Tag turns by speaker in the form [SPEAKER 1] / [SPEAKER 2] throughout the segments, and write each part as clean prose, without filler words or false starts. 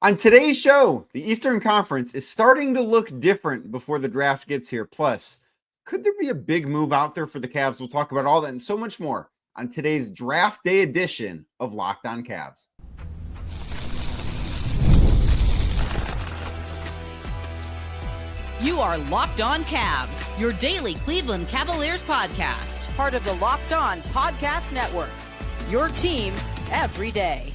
[SPEAKER 1] On today's show, the Eastern Conference is starting to look different before the draft gets here. Plus, could there be a big move out there for the Cavs? We'll talk about all that and so much more on today's draft day edition of Locked On Cavs.
[SPEAKER 2] You are Locked On Cavs, your daily Cleveland Cavaliers podcast.
[SPEAKER 3] Part of the Locked On Podcast Network, your team every day.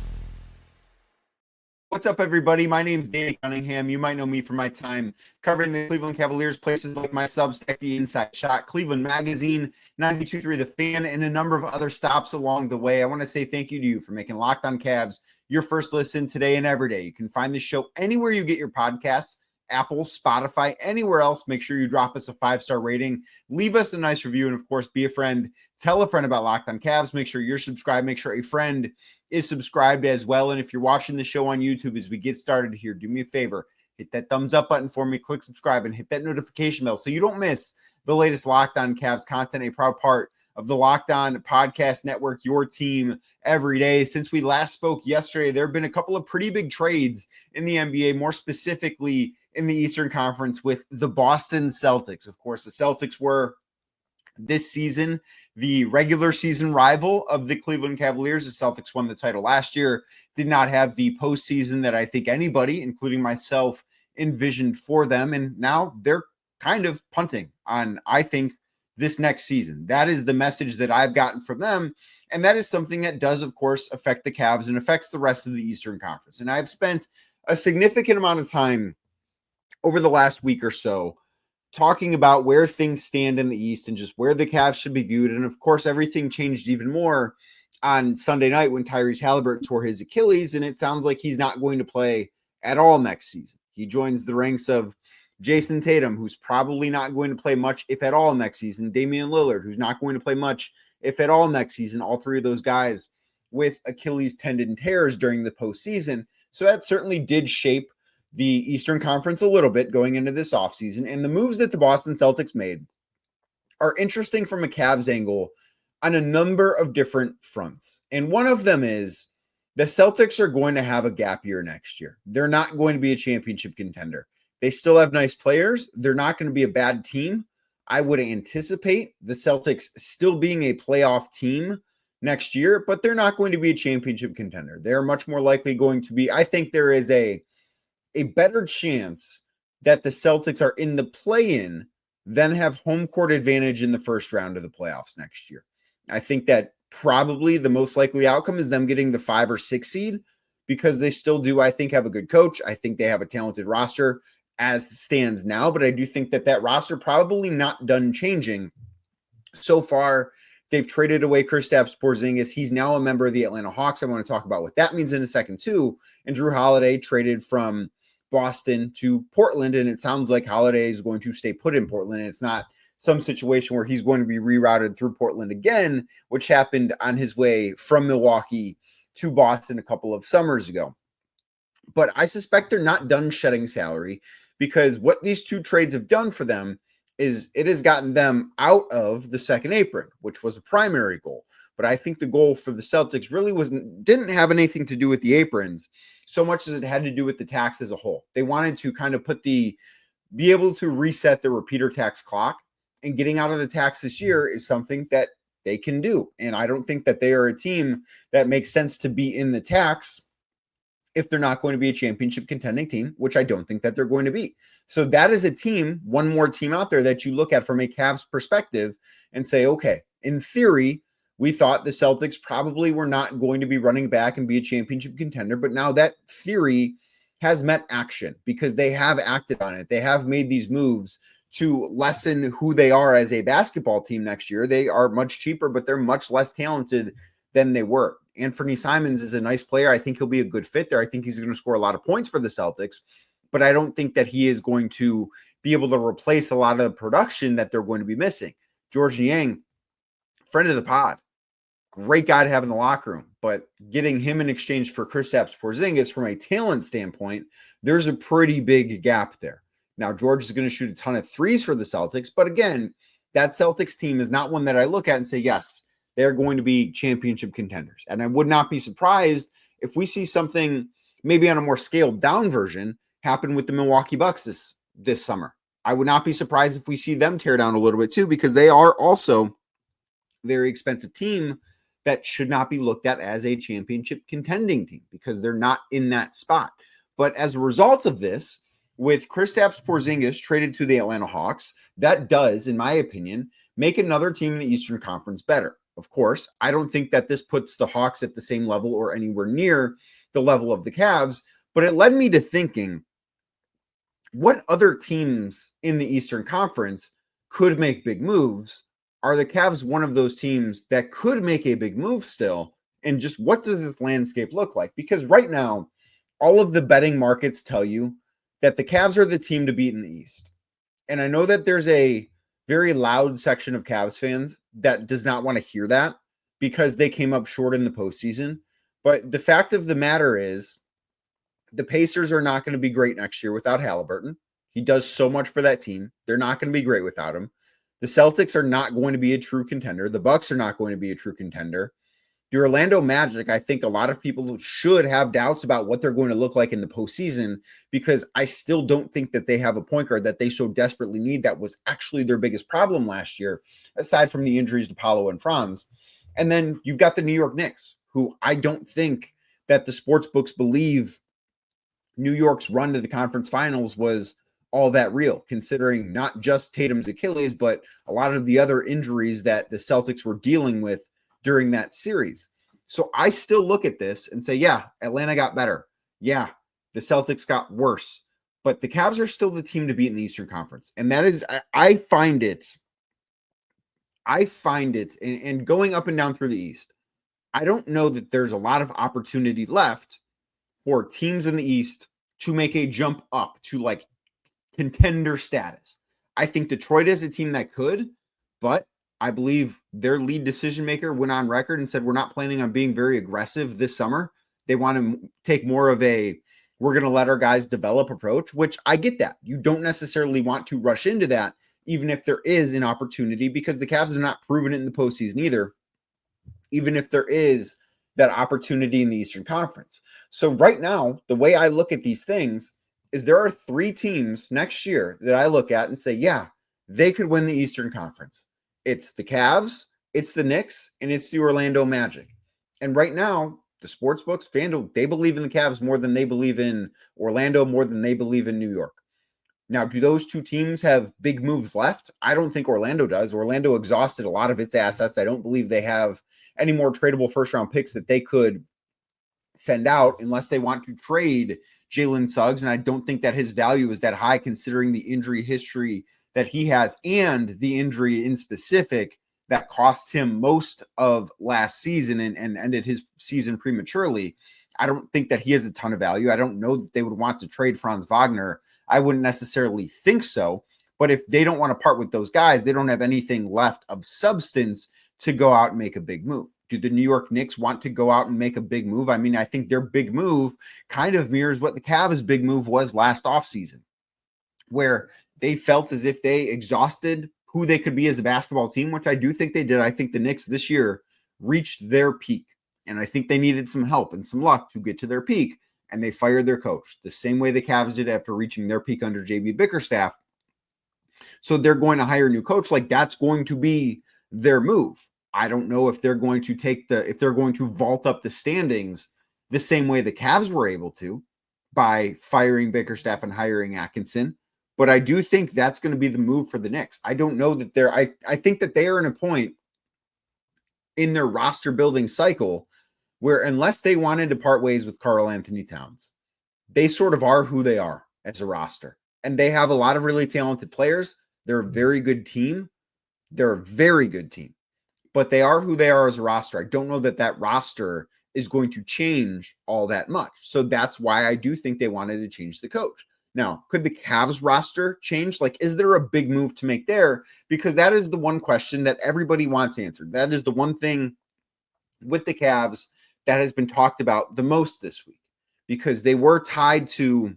[SPEAKER 1] What's up, everybody? My name is Danny Cunningham. You might know me from my time covering the Cleveland Cavaliers, places like my Substack, The Inside Shot, Cleveland Magazine, 92.3 The Fan, and a number of other stops along the way. I want to say thank you to you for making Locked On Cavs your first listen today and every day. You can find the show anywhere you get your podcasts, Apple, Spotify, anywhere else. Make sure you drop us a 5-star rating, leave us a nice review, and of course, be a friend. Tell a friend about Locked On Cavs. Make sure you're subscribed. Make sure a friend is subscribed as well. And if you're watching the show on YouTube as we get started here, do me a favor, hit that thumbs up button for me, click subscribe, and hit that notification bell so you don't miss the latest Locked On Cavs content, a proud part of the Locked On Podcast Network, your team every day. Since we last spoke yesterday, there have been a couple of pretty big trades in the NBA, more specifically in the Eastern Conference with the Boston Celtics. Of course, the Celtics were this season the regular season rival of the Cleveland Cavaliers. The Celtics won the title last year, did not have the postseason that I think anybody, including myself, envisioned for them. And now they're kind of punting on, I think, this next season. That is the message that I've gotten from them. And that is something that does, of course, affect the Cavs and affects the rest of the Eastern Conference. And I've spent a significant amount of time over the last week or so talking about where things stand in the East and just where the Cavs should be viewed. And of course, everything changed even more on Sunday night when Tyrese Haliburton tore his Achilles, and it sounds like he's not going to play at all next season. He joins the ranks of Jason Tatum, who's probably not going to play much, if at all, next season. Damian Lillard, who's not going to play much, if at all, next season. All three of those guys with Achilles tendon tears during the postseason. So that certainly did shape the Eastern Conference a little bit going into this offseason. And the moves that the Boston Celtics made are interesting from a Cavs angle on a number of different fronts. And one of them is the Celtics are going to have a gap year next year. They're not going to be a championship contender. They still have nice players. They're not going to be a bad team. I would anticipate the Celtics still being a playoff team next year, but they're not going to be a championship contender. They're much more likely going to be, I think there is a better chance that the Celtics are in the play-in than have home court advantage in the first round of the playoffs next year. I think that probably the most likely outcome is them getting the 5 or 6 seed because they still do, I think, have a good coach. I think they have a talented roster as stands now, but I do think that roster probably not done changing. So far, they've traded away Kristaps Porzingis. He's now a member of the Atlanta Hawks. I want to talk about what that means in a second too. And Jrue Holiday traded from Boston to Portland, and it sounds like Holiday is going to stay put in Portland. And it's not some situation where he's going to be rerouted through Portland again, which happened on his way from Milwaukee to Boston a couple of summers ago. But I suspect they're not done shedding salary because what these two trades have done for them is it has gotten them out of the second apron, which was a primary goal. But I think the goal for the Celtics really didn't have anything to do with the aprons so much as it had to do with the tax as a whole. They wanted to kind of be able to reset the repeater tax clock, and getting out of the tax this year is something that they can do. And I don't think that they are a team that makes sense to be in the tax if they're not going to be a championship contending team, which I don't think that they're going to be. So that is a team, one more team out there that you look at from a Cavs perspective and say, okay, in theory, we thought the Celtics probably were not going to be running back and be a championship contender, but now that theory has met action because they have acted on it. They have made these moves to lessen who they are as a basketball team next year. They are much cheaper, but they're much less talented than they were. Anthony Simons is a nice player. I think he'll be a good fit there. I think he's going to score a lot of points for the Celtics, but I don't think that he is going to be able to replace a lot of the production that they're going to be missing. George Niang, friend of the pod, great guy to have in the locker room, but getting him in exchange for Kristaps Porzingis from a talent standpoint, there's a pretty big gap there. Now, George is going to shoot a ton of threes for the Celtics, but again, that Celtics team is not one that I look at and say, yes, they're going to be championship contenders. And I would not be surprised if we see something maybe on a more scaled down version, happen with the Milwaukee Bucks this summer. I would not be surprised if we see them tear down a little bit too, because they are also a very expensive team that should not be looked at as a championship contending team because they're not in that spot. But as a result of this, with Kristaps Porzingis traded to the Atlanta Hawks, that does, in my opinion, make another team in the Eastern Conference better. Of course, I don't think that this puts the Hawks at the same level or anywhere near the level of the Cavs, but it led me to thinking, what other teams in the Eastern Conference could make big moves? Are the Cavs one of those teams that could make a big move still? And just what does this landscape look like? Because right now, all of the betting markets tell you that the Cavs are the team to beat in the East. And I know that there's a very loud section of Cavs fans that does not want to hear that because they came up short in the postseason. But the fact of the matter is, the Pacers are not going to be great next year without Halliburton. He does so much for that team. They're not going to be great without him. The Celtics are not going to be a true contender. The Bucks are not going to be a true contender. The Orlando Magic, I think a lot of people should have doubts about what they're going to look like in the postseason because I still don't think that they have a point guard that they so desperately need. That was actually their biggest problem last year, aside from the injuries to Paolo and Franz. And then you've got the New York Knicks, who I don't think that the sports books believe New York's run to the conference finals was all that real, considering not just Tatum's Achilles, but a lot of the other injuries that the Celtics were dealing with during that series. So I still look at this and say, yeah, Atlanta got better. Yeah, the Celtics got worse, but the Cavs are still the team to beat in the Eastern Conference. And that is, I find it, and going up and down through the East, I don't know that there's a lot of opportunity left for teams in the East to make a jump up to like contender status. I think Detroit is a team that could, but I believe their lead decision maker went on record and said, we're not planning on being very aggressive this summer. They want to take more of a, we're going to let our guys develop approach, which I get that. You don't necessarily want to rush into that, even if there is an opportunity, because the Cavs have not proven it in the postseason either, even if there is that opportunity in the Eastern Conference. So right now, the way I look at these things is there are 3 teams next year that I look at and say, yeah, they could win the Eastern Conference. It's the Cavs, it's the Knicks, and it's the Orlando Magic. And right now, the sportsbooks, FanDuel, they believe in the Cavs more than they believe in Orlando, more than they believe in New York. Now, do those 2 teams have big moves left? I don't think Orlando does. Orlando exhausted a lot of its assets. I don't believe they have any more tradable first-round picks that they could send out unless they want to trade Jalen Suggs, and I don't think that his value is that high considering the injury history that he has and the injury in specific that cost him most of last season and ended his season prematurely. I don't think that he has a ton of value. I don't know that they would want to trade Franz Wagner. I wouldn't necessarily think so, but if they don't want to part with those guys, they don't have anything left of substance to go out and make a big move. Do the New York Knicks want to go out and make a big move? I mean, I think their big move kind of mirrors what the Cavs' big move was last offseason, where they felt as if they exhausted who they could be as a basketball team, which I do think they did. I think the Knicks this year reached their peak, and I think they needed some help and some luck to get to their peak, and they fired their coach the same way the Cavs did after reaching their peak under J.B. Bickerstaff. So they're going to hire a new coach. Like, that's going to be their move. I don't know if they're going to if they're going to vault up the standings the same way the Cavs were able to by firing Bickerstaff and hiring Atkinson. But I do think that's going to be the move for the Knicks. I don't know that I think that they are in a point in their roster building cycle where unless they wanted to part ways with Karl Anthony Towns, they sort of are who they are as a roster. And they have a lot of really talented players. They're a very good team. They're a very good team. But they are who they are as a roster. I don't know that that roster is going to change all that much. So that's why I do think they wanted to change the coach. Now, could the Cavs roster change? Like, is there a big move to make there? Because that is the one question that everybody wants answered. That is the one thing with the Cavs that has been talked about the most this week, because they were tied to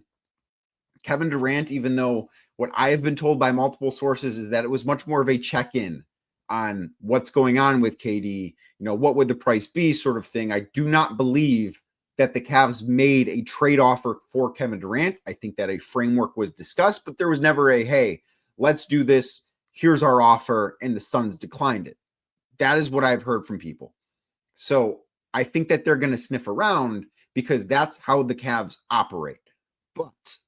[SPEAKER 1] Kevin Durant, even though what I have been told by multiple sources is that it was much more of a check-in on what's going on with KD, what would the price be sort of thing. I do not believe that the Cavs made a trade offer for Kevin Durant. I think that a framework was discussed, but there was never a, hey, let's do this. Here's our offer. And the Suns declined it. That is what I've heard from people. So I think that they're going to sniff around because that's how the Cavs operate. But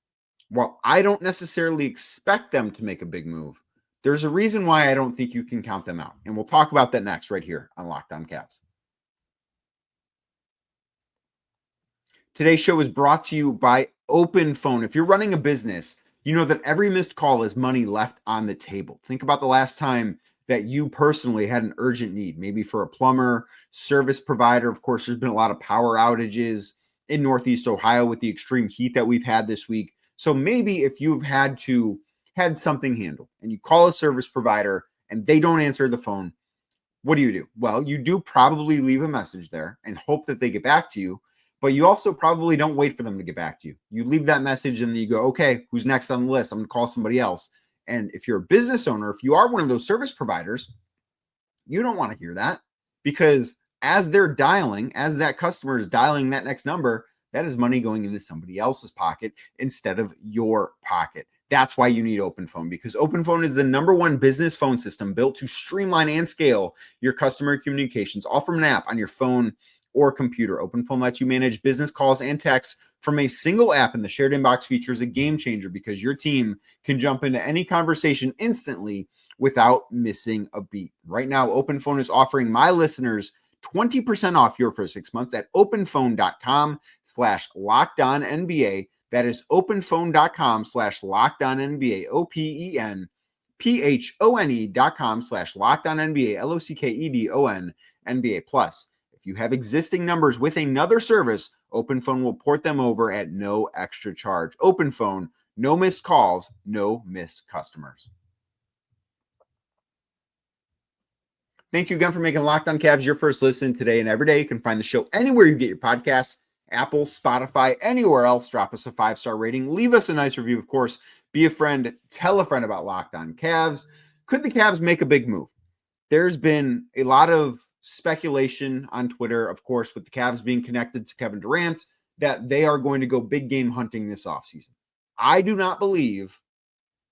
[SPEAKER 1] while I don't necessarily expect them to make a big move, there's a reason why I don't think you can count them out. And we'll talk about that next right here on Locked On Cavs. Today's show is brought to you by Open Phone. If you're running a business, you know that every missed call is money left on the table. Think about the last time that you personally had an urgent need, maybe for a plumber, service provider. Of course, there's been a lot of power outages in Northeast Ohio with the extreme heat that we've had this week. So maybe if you've had something handled and you call a service provider and they don't answer the phone, what do? Well, you do probably leave a message there and hope that they get back to you. But you also probably don't wait for them to get back to you. You leave that message and then you go, okay, who's next on the list? I'm going to call somebody else. And if you're a business owner, if you are one of those service providers, you don't want to hear that because as that customer is dialing that next number, that is money going into somebody else's pocket instead of your pocket. That's why you need Open Phone, because Open Phone is the #1 business phone system built to streamline and scale your customer communications, all from an app on your phone or computer. Open Phone lets you manage business calls and texts from a single app, and the shared inbox feature is a game changer because your team can jump into any conversation instantly without missing a beat. Right now, Open Phone is offering my listeners 20% off your first 6 months at openphone.com/LockedOnNBA. That is openphone.com/LockedOnNBA, openphone.com/LockedOnNBA, LOCKEDON NBA+. If you have existing numbers with another service, Open Phone will port them over at no extra charge. Open Phone, no missed calls, no missed customers. Thank you again for making Locked On Cavs your first listen today and every day. You can find the show anywhere you get your podcasts, Apple, Spotify, anywhere else. Drop us a 5-star rating. Leave us a nice review, of course. Be a friend. Tell a friend about Locked On Cavs. Could the Cavs make a big move? There's been a lot of speculation on Twitter, of course, with the Cavs being connected to Kevin Durant, that they are going to go big game hunting this offseason. I do not believe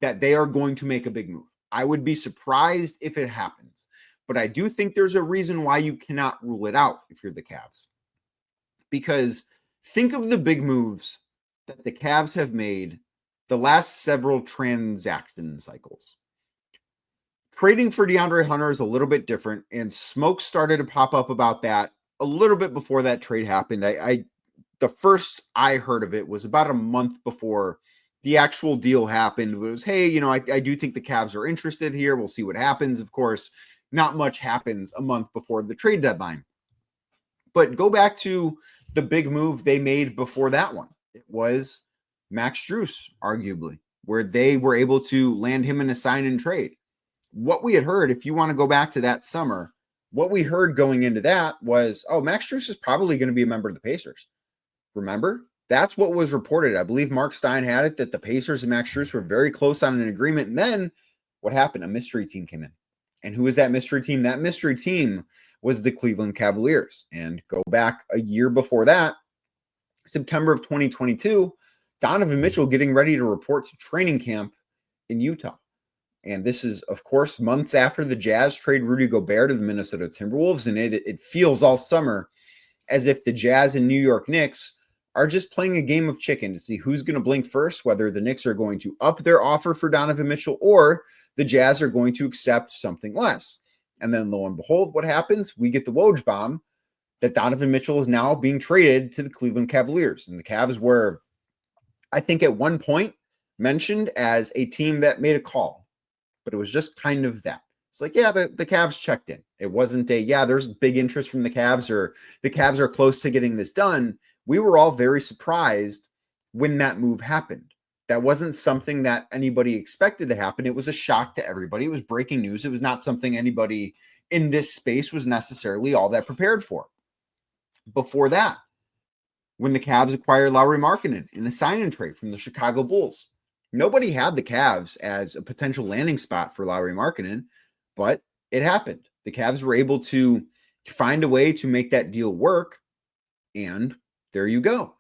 [SPEAKER 1] that they are going to make a big move. I would be surprised if it happens, but I do think there's a reason why you cannot rule it out if you're the Cavs. Because think of the big moves that the Cavs have made the last several transaction cycles. Trading for DeAndre Hunter is a little bit different, and smoke started to pop up about that a little bit before that trade happened. The first I heard of it was about a month before the actual deal happened. It was, hey, I do think the Cavs are interested here. We'll see what happens. Of course, not much happens a month before the trade deadline. But go back to the big move they made before that one. It was Max Strus, arguably, where they were able to land him in a sign and trade. What we had heard, if you want to go back to that summer, what we heard going into that was, Max Strus is probably going to be a member of the Pacers. Remember? That's what was reported. I believe Mark Stein had it that the Pacers and Max Strus were very close on an agreement. And then what happened? A mystery team came in. And who is that mystery team? That mystery team was the Cleveland Cavaliers. And go back a year before that, September of 2022, Donovan Mitchell getting ready to report to training camp in Utah. And this is, of course, months after the Jazz trade Rudy Gobert to the Minnesota Timberwolves. And it feels all summer as if the Jazz and New York Knicks are just playing a game of chicken to see who's going to blink first, whether the Knicks are going to up their offer for Donovan Mitchell or the Jazz are going to accept something less. And then lo and behold, what happens? We get the Woj bomb that Donovan Mitchell is now being traded to the Cleveland Cavaliers. And the Cavs were, I think at one point, mentioned as a team that made a call. But it was just kind of that. It's like, yeah, the Cavs checked in. It wasn't there's big interest from the Cavs or the Cavs are close to getting this done. We were all very surprised when that move happened. That wasn't something that anybody expected to happen. It was a shock to everybody. It was breaking news. It was not something anybody in this space was necessarily all that prepared for. Before that, when the Cavs acquired Larry Markkinen in a sign-and trade from the Chicago Bulls, nobody had the Cavs as a potential landing spot for Larry Markkinen, but it happened. The Cavs were able to find a way to make that deal work, and there you go.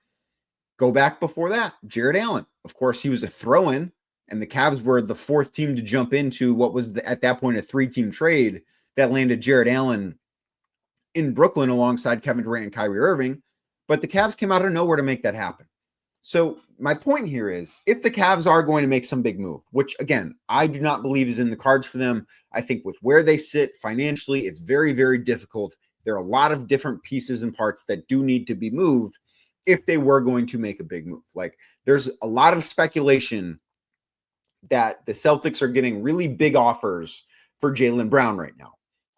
[SPEAKER 1] Go back before that, Jared Allen. Of course, he was a throw-in, and the Cavs were the fourth team to jump into what was at that point a 3-team trade that landed Jared Allen in Brooklyn alongside Kevin Durant and Kyrie Irving. But the Cavs came out of nowhere to make that happen. So my point here is, if the Cavs are going to make some big move, which again, I do not believe is in the cards for them, I think with where they sit financially, it's very, very difficult. There are a lot of different pieces and parts that do need to be moved if they were going to make a big move. Like, there's a lot of speculation that the Celtics are getting really big offers for Jaylen Brown right now.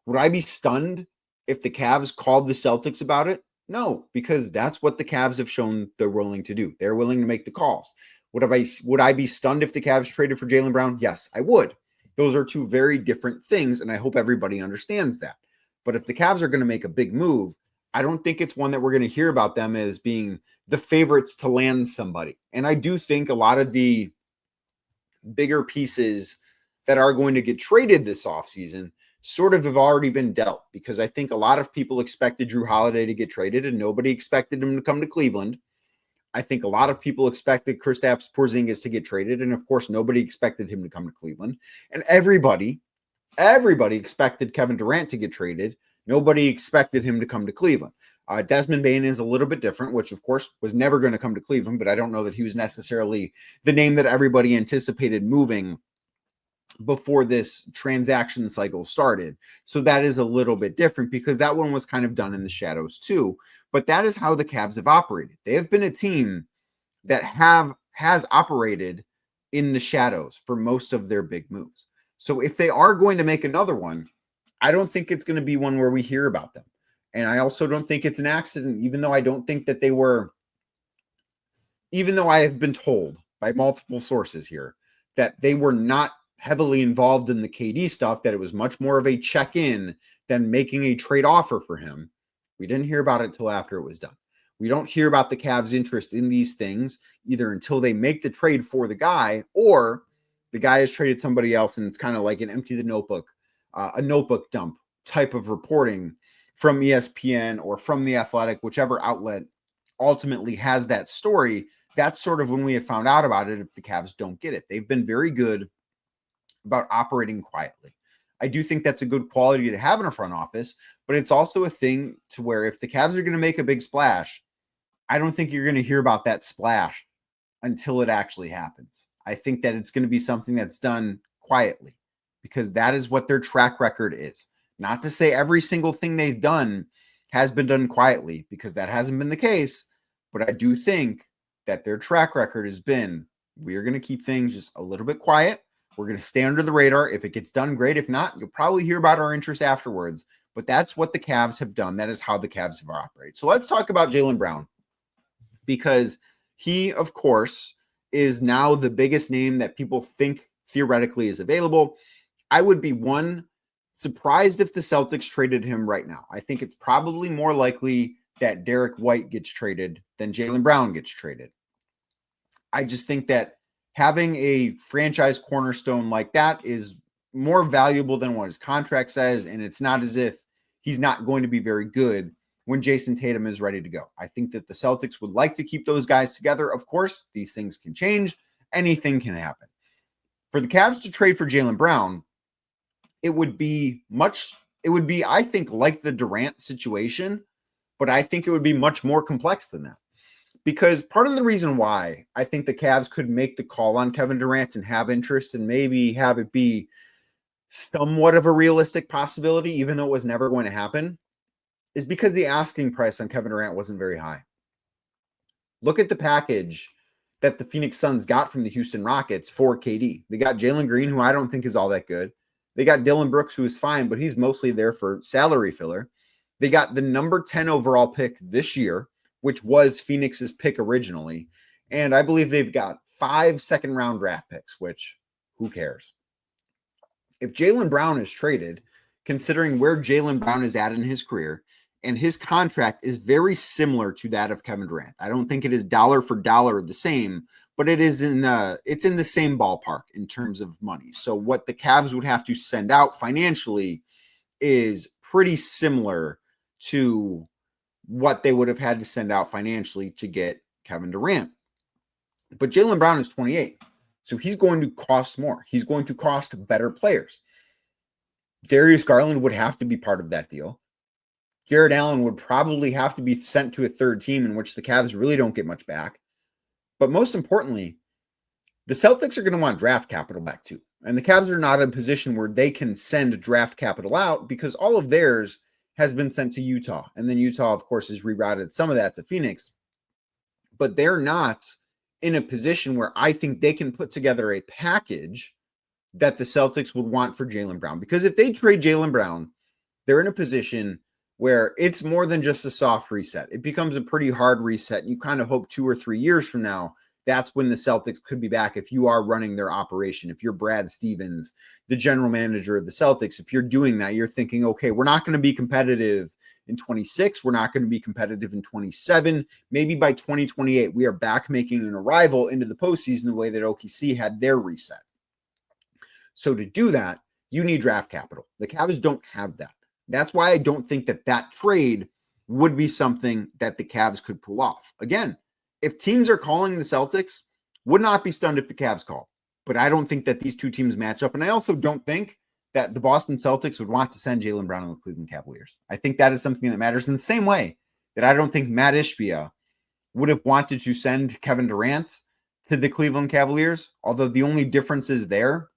[SPEAKER 1] Would I be stunned if the Cavs called the Celtics about it? No, because that's what the Cavs have shown they're willing to do. They're willing to make the calls. Would I be stunned if the Cavs traded for Jaylen Brown? Yes, I would. Those are two very different things, and I hope everybody understands that. But if the Cavs are going to make a big move, I don't think it's one that we're going to hear about them as being the favorites to land somebody. And I do think a lot of the bigger pieces that are going to get traded this offseason sort of have already been dealt, because I think a lot of people expected Jrue Holiday to get traded and nobody expected him to come to Cleveland. I think a lot of people expected Kristaps Porzingis to get traded, and of course nobody expected him to come to Cleveland. And everybody expected Kevin Durant to get traded. Nobody expected him to come to Cleveland. Desmond Bane is a little bit different, which of course was never going to come to Cleveland, but I don't know that he was necessarily the name that everybody anticipated moving before this transaction cycle started. So that is a little bit different, because that one was kind of done in the shadows too. But that is how the Cavs have operated. They have been a team that has operated in the shadows for most of their big moves. So if they are going to make another one, I don't think it's going to be one where we hear about them. And I also don't think it's an accident, even though I don't think that they were, even though I have been told by multiple sources here that they were not heavily involved in the KD stuff, that it was much more of a check-in than making a trade offer for him. We didn't hear about it until after it was done. We don't hear about the Cavs' interest in these things either until they make the trade for the guy, or the guy has traded somebody else, and it's kind of like an empty the notebook, a notebook dump type of reporting from ESPN or from The Athletic, whichever outlet ultimately has that story. That's sort of when we have found out about it if the Cavs don't get it. They've been very good about operating quietly. I do think that's a good quality to have in a front office, but it's also a thing to where if the Cavs are going to make a big splash, I don't think you're going to hear about that splash until it actually happens. I think that it's going to be something that's done quietly, because that is what their track record is. Not to say every single thing they've done has been done quietly, because that hasn't been the case, but I do think that their track record has been, we are going to keep things just a little bit quiet. We're going to stay under the radar. If it gets done, great. If not, you'll probably hear about our interest afterwards. But that's what the Cavs have done. That is how the Cavs have operated. So let's talk about Jaylen Brown, because he, of course, is now the biggest name that people think theoretically is available. I would be surprised if the Celtics traded him right now. I think it's probably more likely that Derek White gets traded than Jaylen Brown gets traded. I just think that having a franchise cornerstone like that is more valuable than what his contract says, and it's not as if he's not going to be very good when Jason Tatum is ready to go. I think that the Celtics would like to keep those guys together. Of course, these things can change. Anything can happen. For the Cavs to trade for Jaylen Brown, it would be, I think, like the Durant situation, but I think it would be much more complex than that. Because part of the reason why I think the Cavs could make the call on Kevin Durant and have interest and maybe have it be somewhat of a realistic possibility, even though it was never going to happen, is because the asking price on Kevin Durant wasn't very high. Look at the package that the Phoenix Suns got from the Houston Rockets for KD. They got Jalen Green, who I don't think is all that good. They got Dylan Brooks, who is fine, but he's mostly there for salary filler. They got the number 10 overall pick this year, which was Phoenix's pick originally. And I believe they've got 5 second-round draft picks, which who cares? If Jaylen Brown is traded, considering where Jaylen Brown is at in his career, and his contract is very similar to that of Kevin Durant. I don't think it is dollar for dollar the same, but it's in the same ballpark in terms of money. So what the Cavs would have to send out financially is pretty similar to what they would have had to send out financially to get Kevin Durant. But Jaylen Brown is 28, so he's going to cost more. He's going to cost better players. Darius Garland would have to be part of that deal. Jared Allen would probably have to be sent to a third team, in which the Cavs really don't get much back. But most importantly, the Celtics are going to want draft capital back too. And the Cavs are not in a position where they can send draft capital out because all of theirs has been sent to Utah. And then Utah, of course, has rerouted some of that to Phoenix. But they're not in a position where I think they can put together a package that the Celtics would want for Jaylen Brown. Because if they trade Jaylen Brown, they're in a position where it's more than just a soft reset. It becomes a pretty hard reset. And you kind of hope 2 or 3 years from now, that's when the Celtics could be back. If you are running their operation, if you're Brad Stevens, the general manager of the Celtics, if you're doing that, you're thinking, okay, we're not going to be competitive in 26. We're not going to be competitive in 27. Maybe by 2028, we are back making an arrival into the postseason the way that OKC had their reset. So to do that, you need draft capital. The Cavs don't have that. That's why I don't think that that trade would be something that the Cavs could pull off. Again, if teams are calling the Celtics, would not be stunned if the Cavs call. But I don't think that these two teams match up. And I also don't think that the Boston Celtics would want to send Jaylen Brown to the Cleveland Cavaliers. I think that is something that matters in the same way that I don't think Matt Ishbia would have wanted to send Kevin Durant to the Cleveland Cavaliers. Although the only difference is there,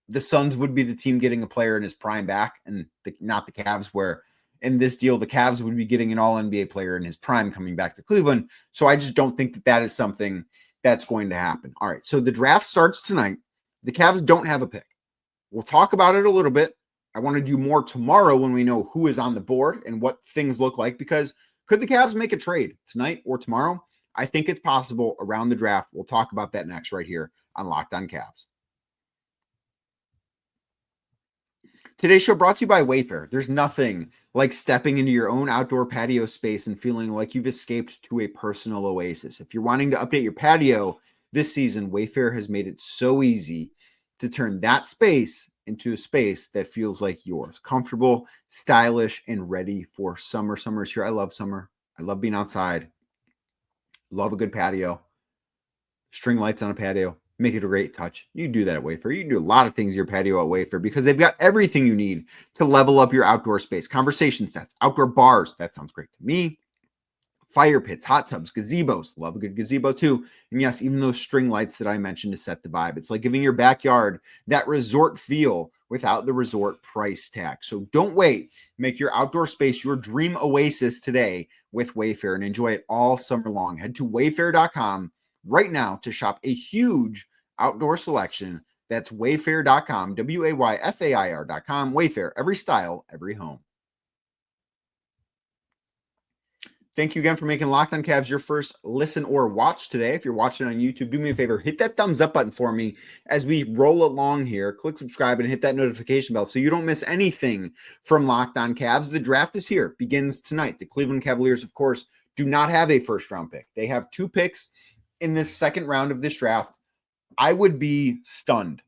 [SPEAKER 1] the Suns would be the team getting a player in his prime back and not the Cavs, where in this deal, the Cavs would be getting an all-NBA player in his prime coming back to Cleveland. So I just don't think that that is something that's going to happen. All right, so the draft starts tonight. The Cavs don't have a pick. We'll talk about it a little bit. I want to do more tomorrow when we know who is on the board and what things look like, because could the Cavs make a trade tonight or tomorrow? I think it's possible around the draft. We'll talk about that next right here on Locked On Cavs. Today's show brought to you by Wayfair. There's nothing like stepping into your own outdoor patio space and feeling like you've escaped to a personal oasis. If you're wanting to update your patio this season, Wayfair has made it so easy to turn that space into a space that feels like yours. Comfortable, stylish, and ready for summer. Summer is here. I love summer. I love being outside. Love a good patio. String lights on a patio. Make it a great touch. You can do that at Wayfair. You can do a lot of things in your patio at Wayfair because they've got everything you need to level up your outdoor space. Conversation sets, outdoor bars. That sounds great to me. Fire pits, hot tubs, gazebos. Love a good gazebo too. And yes, even those string lights that I mentioned to set the vibe. It's like giving your backyard that resort feel without the resort price tag. So don't wait. Make your outdoor space your dream oasis today with Wayfair and enjoy it all summer long. Head to wayfair.com right now to shop a huge outdoor selection. That's wayfair.com, Wayfair.com. Wayfair, every style, every home. Thank you again for making Locked On Cavs your first listen or watch today. If you're watching on YouTube, do me a favor, hit that thumbs up button for me as we roll along here. Click subscribe and hit that notification bell so you don't miss anything from Locked On Cavs. The draft is here, begins tonight. The Cleveland Cavaliers, of course, do not have a first round pick. They have 2 picks in this second round of this draft. I would be stunned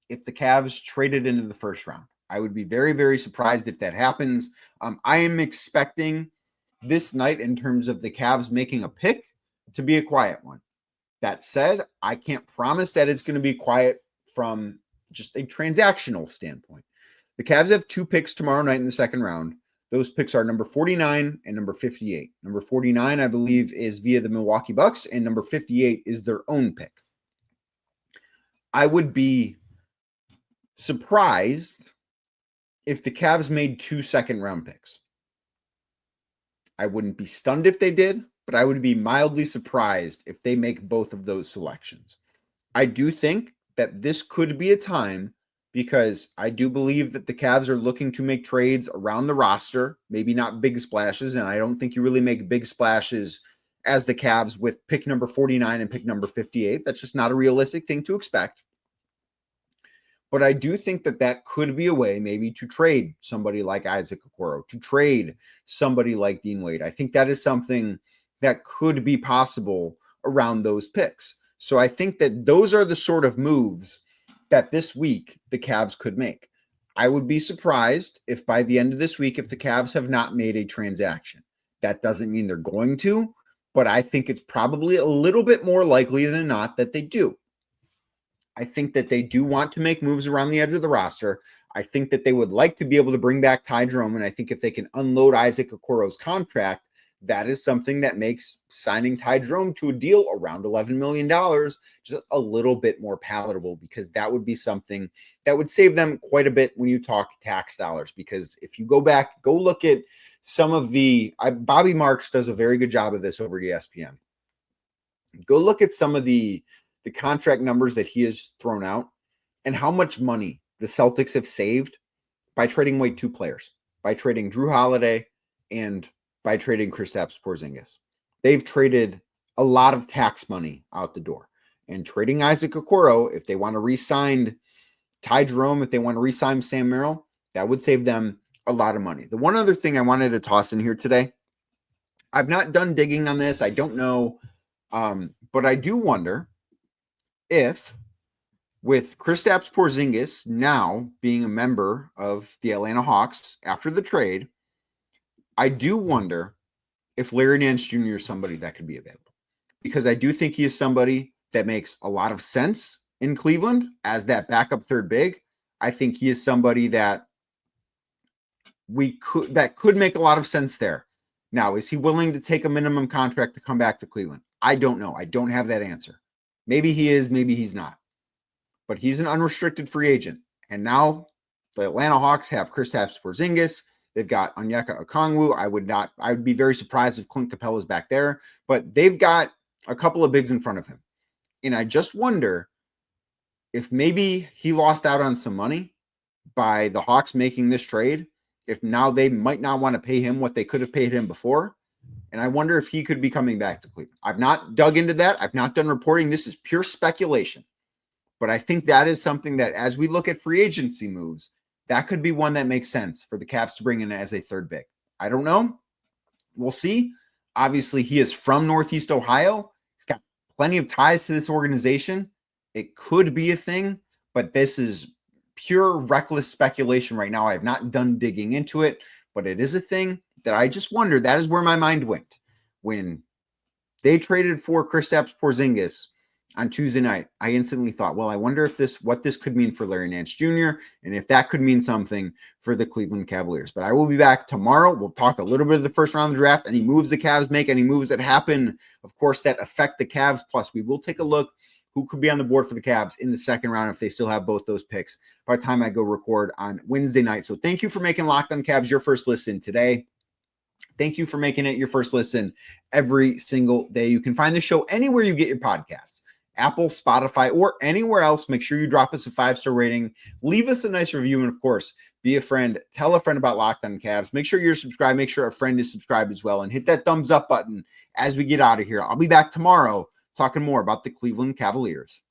[SPEAKER 1] if the Cavs traded into the first round. I would be very, very surprised if that happens. I am expecting this night, in terms of the Cavs making a pick, to be a quiet one. That said, I can't promise that it's going to be quiet from just a transactional standpoint. The Cavs have 2 picks tomorrow night in the second round. Those picks are number 49 and number 58. Number 49, I believe, is via the Milwaukee Bucks, and number 58 is their own pick. I would be surprised if the Cavs made 2 second-round picks. I wouldn't be stunned if they did, but I would be mildly surprised if they make both of those selections. I do think that this could be a time, because I do believe that the Cavs are looking to make trades around the roster, maybe not big splashes, and I don't think you really make big splashes as the Cavs with pick number 49 and pick number 58. That's just not a realistic thing to expect. But I do think that that could be a way maybe to trade somebody like Isaac Okoro, to trade somebody like Dean Wade. I think that is something that could be possible around those picks. So I think that those are the sort of moves that this week the Cavs could make. I would be surprised if by the end of this week, if the Cavs have not made a transaction. That doesn't mean they're going to, but I think it's probably a little bit more likely than not that they do. I think that they do want to make moves around the edge of the roster. I think that they would like to be able to bring back Ty Jerome, and I think if they can unload Isaac Okoro's contract, that is something that makes signing Ty Jerome to a deal around $11 million just a little bit more palatable, because that would be something that would save them quite a bit when you talk tax dollars. Because if you go back, go look at some of the Bobby Marks does a very good job of this over at ESPN. Go look at some of the contract numbers that he has thrown out and how much money the Celtics have saved by trading away two players, by trading Jrue Holiday and by trading Kristaps Porzingis. They've traded a lot of tax money out the door. And trading Isaac Okoro, if they want to re-sign Ty Jerome, if they want to re-sign Sam Merrill, that would save them a lot of money. The one other thing I wanted to toss in here today, I've not done digging on this. I don't know, but I do wonder if, with Kristaps Porzingis now being a member of the Atlanta Hawks after the trade, I do wonder if Larry Nance Jr. is somebody that could be available, because I do think he is somebody that makes a lot of sense in Cleveland as that backup third big. I think he is somebody that could make a lot of sense there. Now, is he willing to take a minimum contract to come back to Cleveland? I don't know. I don't have that answer. Maybe he is, maybe he's not. But he's an unrestricted free agent. And now the Atlanta Hawks have Kristaps Porzingis. They've got Onyeka Okongwu. I would be very surprised if Clint Capella is back there, but they've got a couple of bigs in front of him. And I just wonder if maybe he lost out on some money by the Hawks making this trade, if now they might not want to pay him what they could have paid him before. And I wonder if he could be coming back to Cleveland. I've not dug into that. I've not done reporting. This is pure speculation. But I think that is something that, as we look at free agency moves, that could be one that makes sense for the Cavs to bring in as a third big. I don't know. We'll see. Obviously, he is from Northeast Ohio. He's got plenty of ties to this organization. It could be a thing, but this is pure reckless speculation right now. I have not done digging into it, but it is a thing that I just wonder. That is where my mind went when they traded for Kristaps Porzingis on Tuesday night. I instantly thought, well, I wonder if what this could mean for Larry Nance Jr. and if that could mean something for the Cleveland Cavaliers. But I will be back tomorrow. We'll talk a little bit of the first round of the draft, any moves the Cavs make, any moves that happen, of course, that affect the Cavs. Plus, we will take a look who could be on the board for the Cavs in the second round if they still have both those picks by the time I go record on Wednesday night. So thank you for making Locked On Cavs your first listen today. Thank you for making it your first listen every single day. You can find the show anywhere you get your podcasts. Apple, Spotify, or anywhere else. Make sure you drop us a 5-star rating. Leave us a nice review. And of course, be a friend. Tell a friend about Locked On Cavs. Make sure you're subscribed. Make sure a friend is subscribed as well. And hit that thumbs up button as we get out of here. I'll be back tomorrow talking more about the Cleveland Cavaliers.